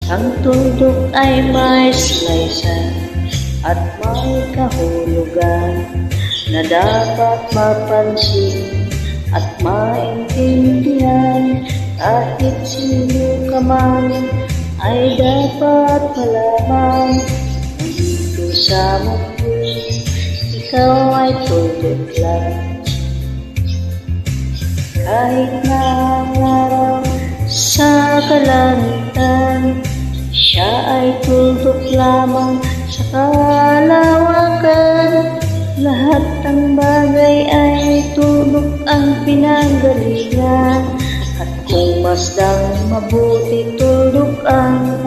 Ang tuldok ay may salaysay at may kahulugan na dapat mapansin at maintindihan. Kahit sino ka man ay dapat malaman. Dito sa mundo, ikaw ay tuldok lang. Kahit na ang araw sa kalangitan, siya ay tuldok lamang sa kalawakan. Lahat ng bagay ay tuldok ang pinanggalingan. At kung masdang mabuti, tuldok ang